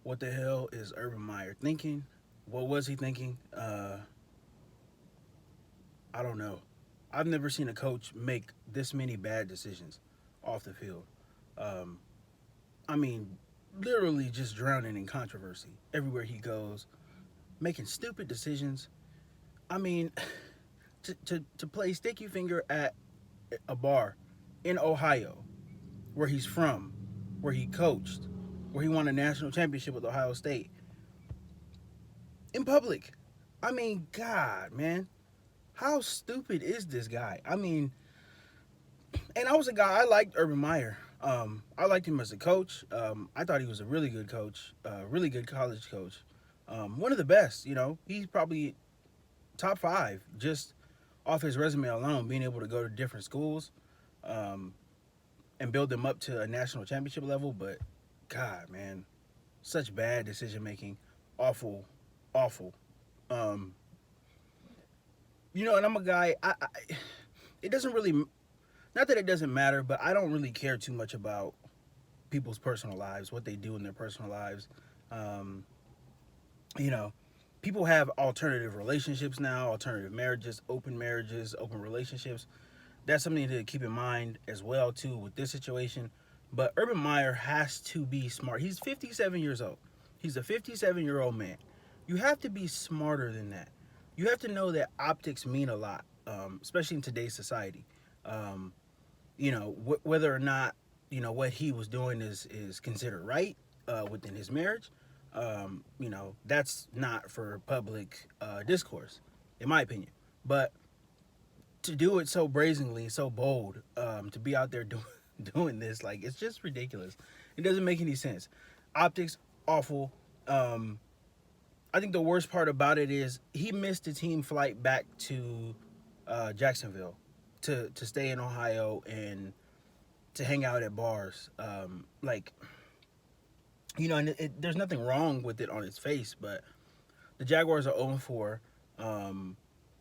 What the hell is Urban Meyer thinking? What was he thinking? I don't know. I've never seen a coach make this many bad decisions off the field. Um, I mean, literally just drowning in controversy everywhere he goes, making stupid decisions. I mean, to play sticky finger at a bar in Ohio, where he's from, where he coached, where he won a national championship with Ohio State, in public. I mean, God, man, how stupid is this guy? I mean, and I was a guy I liked Urban Meyer. I liked him as a coach. I thought he was a really good coach, really good college coach. One of the best. He's probably top five just off his resume alone, being able to go to different schools um, and build them up to a national championship level. But God, man, such bad decision making, awful, awful. Um, and I'm a guy. It doesn't really, not that it doesn't matter, but I don't really care too much about people's personal lives, what they do in their personal lives. Um, you know, People have alternative relationships now, alternative marriages, open relationships. That's something to keep in mind as well too with this situation. But Urban Meyer has to be smart. He's 57 years old. He's a 57-year-old man. You have to be smarter than that. You have to know that optics mean a lot, especially in today's society. Um, whether or not what he was doing is considered right within his marriage. That's not for public discourse, in my opinion. But to do it so brazenly, so bold, to be out there doing this, like, it's just ridiculous. It doesn't make any sense. Optics awful. Um, I think the worst part about it is he missed the team flight back to Jacksonville to stay in Ohio and to hang out at bars. And there's nothing wrong with it on its face, but the Jaguars are 0-4.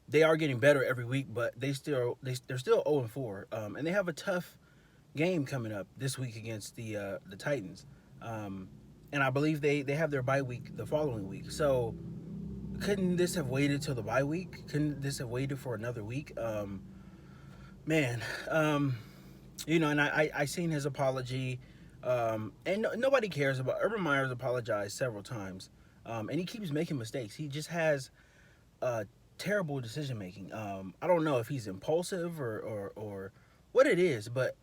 They are getting better every week, but they're still 0-4, and they have a tough game coming up this week against the Titans, and I believe they have their bye week the following week. So couldn't this have waited till the bye week? Couldn't this have waited for another week? Man, and I seen his apology, and nobody cares about Urban Meyer's apologized several times, and he keeps making mistakes. He just has terrible decision making. I don't know if he's impulsive or what it is, but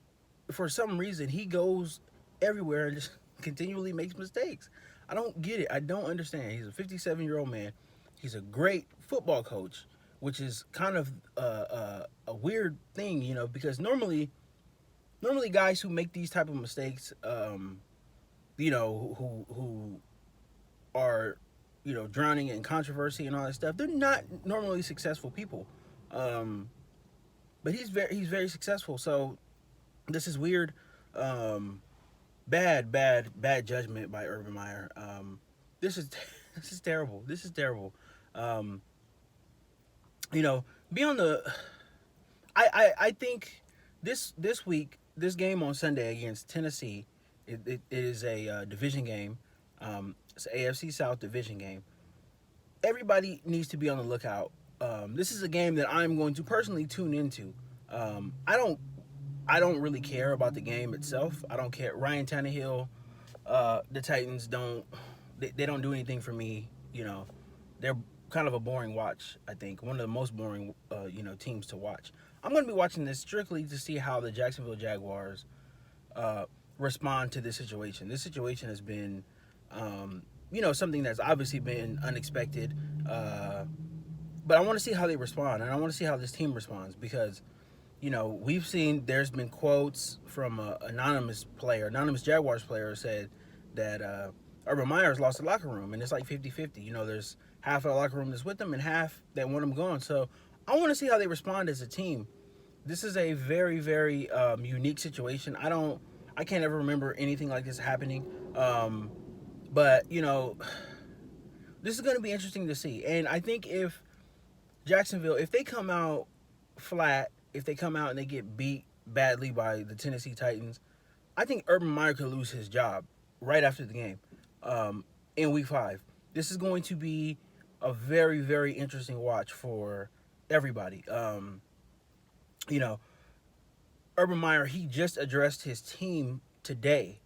for some reason he goes everywhere and just continually makes mistakes. I don't get it. I don't understand. He's a 57-year-old man. He's a great football coach, which is kind of a weird thing, because normally guys who make these type of mistakes, who are, drowning in controversy and all that stuff, they're not normally successful people. Um, but he's very successful. So this is weird. Bad judgment by Urban Meyer. This is this is terrible. This is terrible. Um, be on the. I think this week, this game on Sunday against Tennessee, it is a division game. It's an AFC South division game. Everybody needs to be on the lookout. This is a game that I'm going to personally tune into. I don't really care about the game itself. I don't care. Ryan Tannehill, the Titans they don't do anything for me. They're kind of a boring watch. I think one of the most boring teams to watch. I'm going to be watching this strictly to see how the Jacksonville Jaguars respond to this situation. This situation has been, something that's obviously been unexpected. But I want to see how they respond, and I want to see how this team responds because, we've seen there's been quotes from an anonymous Jaguars player said that Urban Meyer's lost the locker room, and it's like 50-50. There's half of the locker room that's with them and half that want him gone. So I want to see how they respond as a team. This is a very, very unique situation. I can't ever remember anything like this happening. But this is going to be interesting to see. And I think if Jacksonville, if they come out flat, if they come out and they get beat badly by the Tennessee Titans, I think Urban Meyer could lose his job right after the game. in week 5. This is going to be a very, very interesting watch for everybody. You know, Urban Meyer, he just addressed his team today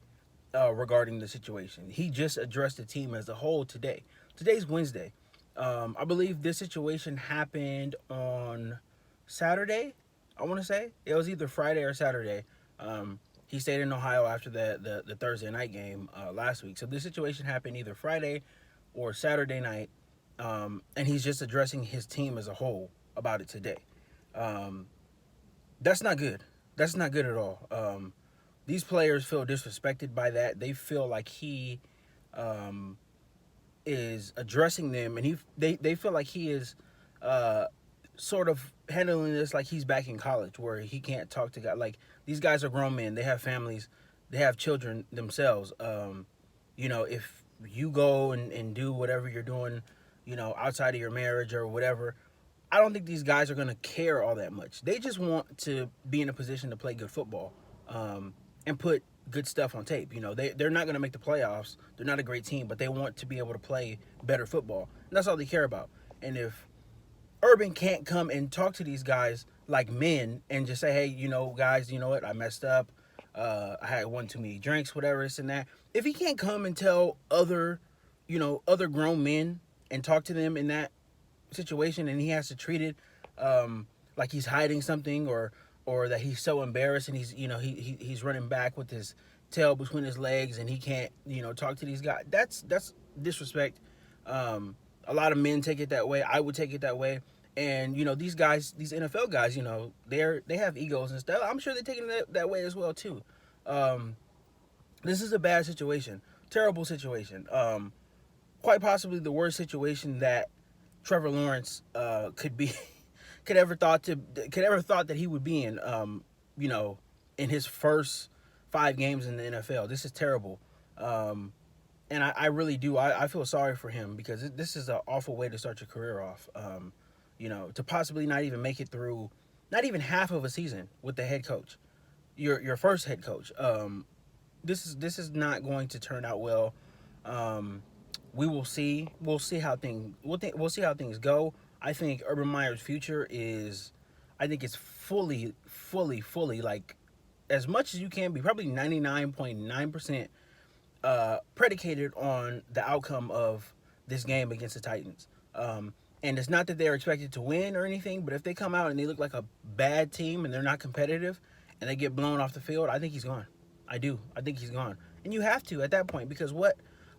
regarding the situation. He just addressed the team as a whole today. Today's Wednesday. I believe this situation happened on Saturday. I want to say it was either Friday or Saturday. He stayed in Ohio after the Thursday night game last week. So this situation happened either Friday or Saturday night, and he's just addressing his team as a whole about it today. That's not good. That's not good at all. These players feel disrespected by that. They feel like he is addressing them, and they feel like he is sort of handling this like he's back in college, where he can't talk to guys. Like, these guys are grown men. They have families. They have children themselves. If you go and do whatever you're doing, outside of your marriage or whatever, I don't think these guys are going to care all that much. They just want to be in a position to play good football and put good stuff on tape. They're not going to make the playoffs. They're not a great team, but they want to be able to play better football. And that's all they care about. And if Urban can't come and talk to these guys like men and just say, hey, guys, you know what? I messed up. I had one too many drinks, whatever, this and that. If he can't come and tell other grown men and talk to them in that situation, and he has to treat it like he's hiding something, or that he's so embarrassed, and he's running back with his tail between his legs, and he can't talk to these guys. That's disrespect. A lot of men take it that way. I would take it that way. And these guys, these NFL guys, they have egos and stuff. I'm sure they're taking it that way as well too. This is a bad situation, terrible situation. Quite possibly the worst situation that Trevor Lawrence could ever thought that he would be in. In his first 5 games in the NFL. This is terrible. And I really do. I feel sorry for him, because this is an awful way to start your career off. To possibly not even make it through, not even half of a season with the head coach, your first head coach. This is not going to turn out well. We will see. We'll see how things go. I think Urban Meyer's future is, I think it's fully, like, as much as you can be, probably 99.9%. Predicated on the outcome of this game against the Titans. And it's not that they're expected to win or anything, but if they come out and they look like a bad team and they're not competitive and they get blown off the field, I think he's gone. I do. I think he's gone. And you have to at that point, because what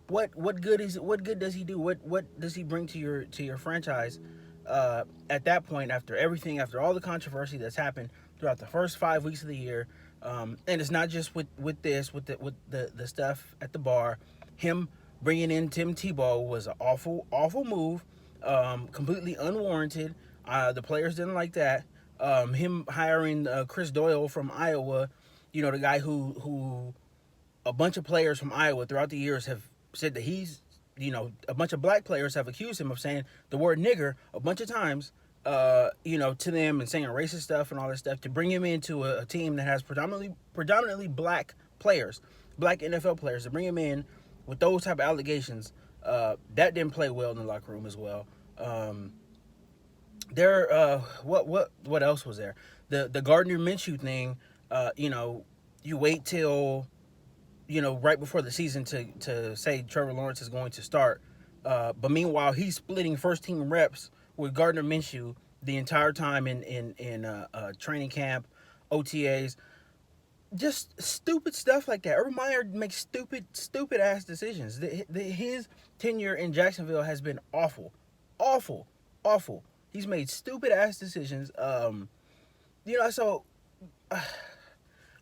good does he do? What does he bring to your franchise at that point, after all the controversy that's happened throughout the first 5 weeks of the year? And it's not just with the stuff at the bar. Him bringing in Tim Tebow was an awful move, completely unwarranted. The players didn't like that. Him hiring Chris Doyle from Iowa, the guy who a bunch of players from Iowa throughout the years have said that he's, a bunch of black players have accused him of saying the word nigger a bunch of times. To them, and saying racist stuff and all that stuff, to bring him into a team that has predominantly black players, black NFL players, to bring him in with those type of allegations, that didn't play well in the locker room as well. What else was there? The Gardner Minshew thing, you wait till, right before the season to say Trevor Lawrence is going to start, but meanwhile he's splitting first team reps with Gardner Minshew the entire time in training camp, OTAs, just stupid stuff like that. Urban Meyer makes stupid ass decisions. His tenure in Jacksonville has been awful. He's made stupid ass decisions. So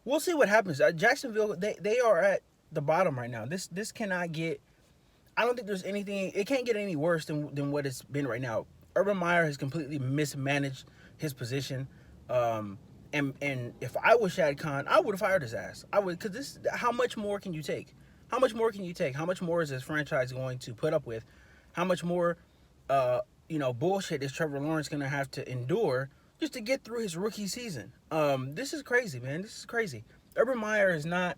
we'll see what happens. Jacksonville, they are at the bottom right now. This cannot get. I don't think there's anything. It can't get any worse than what it's been right now. Urban Meyer has completely mismanaged his position, and if I was Shad Khan, I would have fired his ass. I would, because how much more can you take? How much more is this franchise going to put up with? How much more, bullshit is Trevor Lawrence going to have to endure just to get through his rookie season? This is crazy, man. This is crazy. Urban Meyer is not.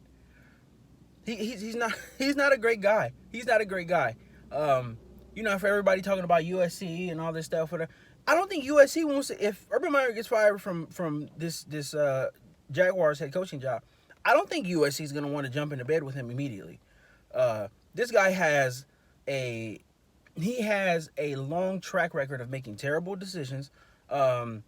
he's not he's not a great guy. He's not a great guy. For everybody talking about USC and all this stuff, I don't think USC wants to. If Urban Meyer gets fired from this Jaguars head coaching job, I don't think USC is going to want to jump into bed with him immediately. This guy has a long track record of making terrible decisions. LA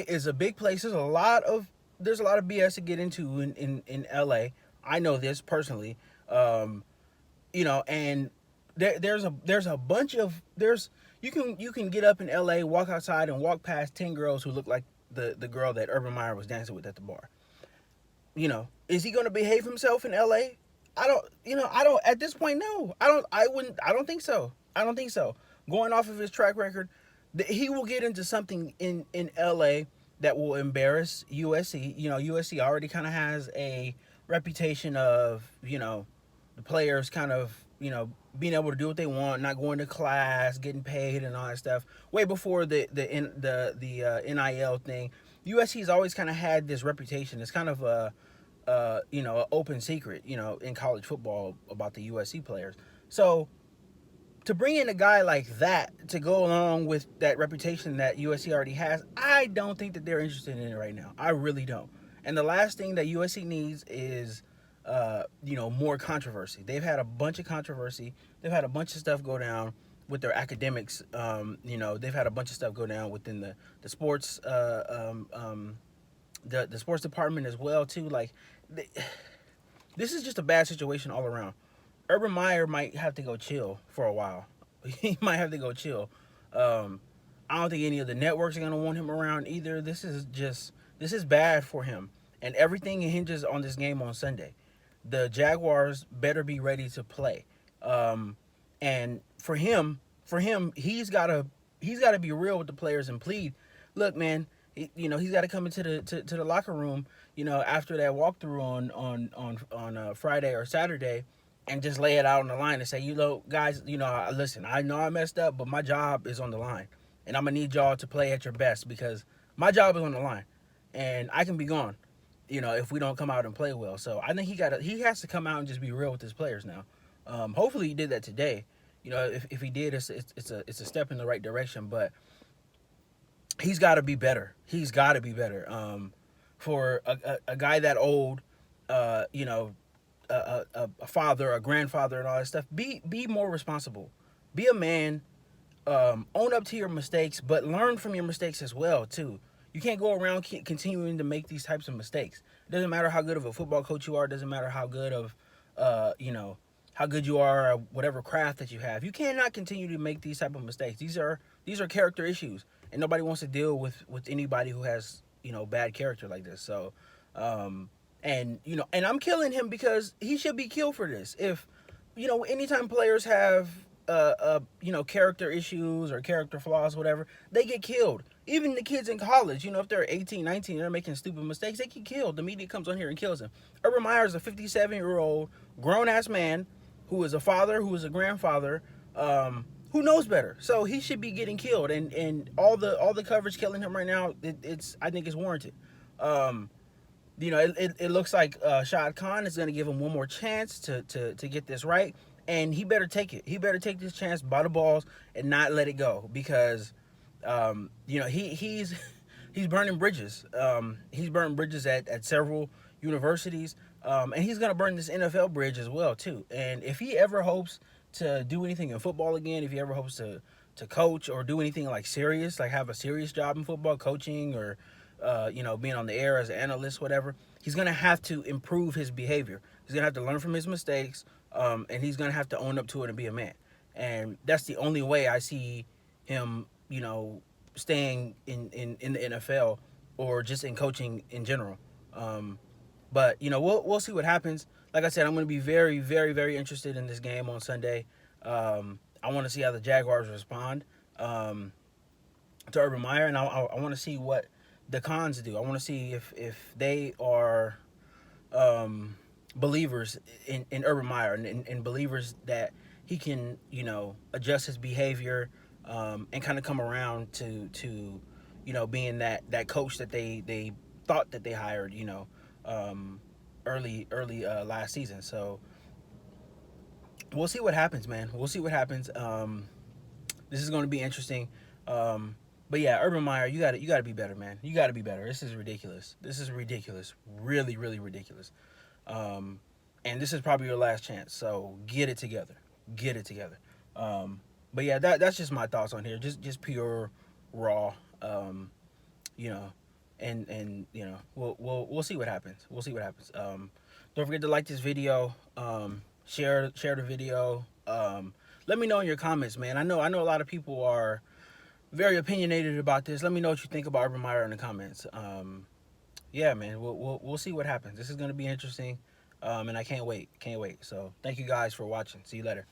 is a big place. There's a lot of BS to get into in LA. I know this personally. And there's a bunch of you can get up in LA, walk outside and walk past 10 girls who look like the girl that Urban Meyer was dancing with at the bar. Is he going to behave himself in LA? I don't at this point, no. I don't think so. Going off of his track record, he will get into something in LA that will embarrass USC. USC already kind of has a reputation of, the players kind of, being able to do what they want, not going to class, getting paid and all that stuff. Way before the NIL thing, USC's always kind of had this reputation. It's kind of an open secret, in college football about the USC players. So to bring in a guy like that to go along with that reputation that USC already has, I don't think that they're interested in it right now. I really don't. And the last thing that USC needs is, more controversy. They've had a bunch of controversy. They've had a bunch of stuff go down with their academics. They've had a bunch of stuff go down within the sports, the sports department as well too. This is just a bad situation all around. Urban Meyer might have to go chill for a while. He might have to go chill. I don't think any of the networks are going to want him around either. This is bad for him. And everything hinges on this game on Sunday. The Jaguars better be ready to play. And for him, he's got to be real with the players and plead. Look, man, he's got to come into the locker room, after that walkthrough on Friday or Saturday, and just lay it out on the line and say, guys, listen, I know I messed up, but my job is on the line. And I'm going to need y'all to play at your best because my job is on the line. And I can be gone, if we don't come out and play well. So I think he has to come out and just be real with his players now. Hopefully he did that today. If he did, it's a step in the right direction. But he's got to be better. He's got to be better. For a guy that old, a father, a grandfather, and all that stuff, be more responsible. Be a man. Own up to your mistakes, but learn from your mistakes as well too. You can't go around continuing to make these types of mistakes. It doesn't matter how good of a football coach you are. It doesn't matter how good of, how good you are, whatever craft that you have. You cannot continue to make these type of mistakes. These are character issues, and nobody wants to deal with anybody who has bad character like this. So, and I'm killing him because he should be killed for this. If anytime players have character issues or character flaws, whatever, they get killed. Even the kids in college, if they're 18, 19, they're making stupid mistakes, they get killed. The media comes on here and kills them. Urban Meyer is a 57-year-old grown-ass man who is a father, who is a grandfather, who knows better. So he should be getting killed. And all the coverage killing him right now, I think it's warranted. It looks like Shad Khan is going to give him one more chance to get this right. And he better take it. He better take this chance by the balls and not let it go because, he's burning bridges. He's burning bridges at several universities, and he's gonna burn this NFL bridge as well too. And if he ever hopes to do anything in football again, if he ever hopes to coach or do anything serious, have a serious job in football, coaching or being on the air as an analyst, whatever, he's gonna have to improve his behavior. He's gonna have to learn from his mistakes. And he's going to have to own up to it and be a man. And that's the only way I see him, staying in the NFL or just in coaching in general. But we'll see what happens. Like I said, I'm going to be very, very, very interested in this game on Sunday. I want to see how the Jaguars respond to Urban Meyer, and I want to see what the Cons do. I want to see if they are believers in Urban Meyer and believers that he can, adjust his behavior and kind of come around to being that coach that they thought that they hired, early last season. So we'll see what happens, man. We'll see what happens. This is going to be interesting. But yeah, Urban Meyer, you got to be better, man. You got to be better. This is ridiculous. This is ridiculous. Really, really ridiculous. And this is probably your last chance. So get it together. Get it together. But yeah, that's just my thoughts on here. Just pure raw. You know, and you know, we'll see what happens. We'll see what happens. Don't forget to like this video. Share the video. Let me know in your comments, man. I know a lot of people are very opinionated about this. Let me know what you think about Urban Meyer in the comments. Yeah, man, we'll see what happens. This is gonna be interesting, and I can't wait. So thank you guys for watching. See you later.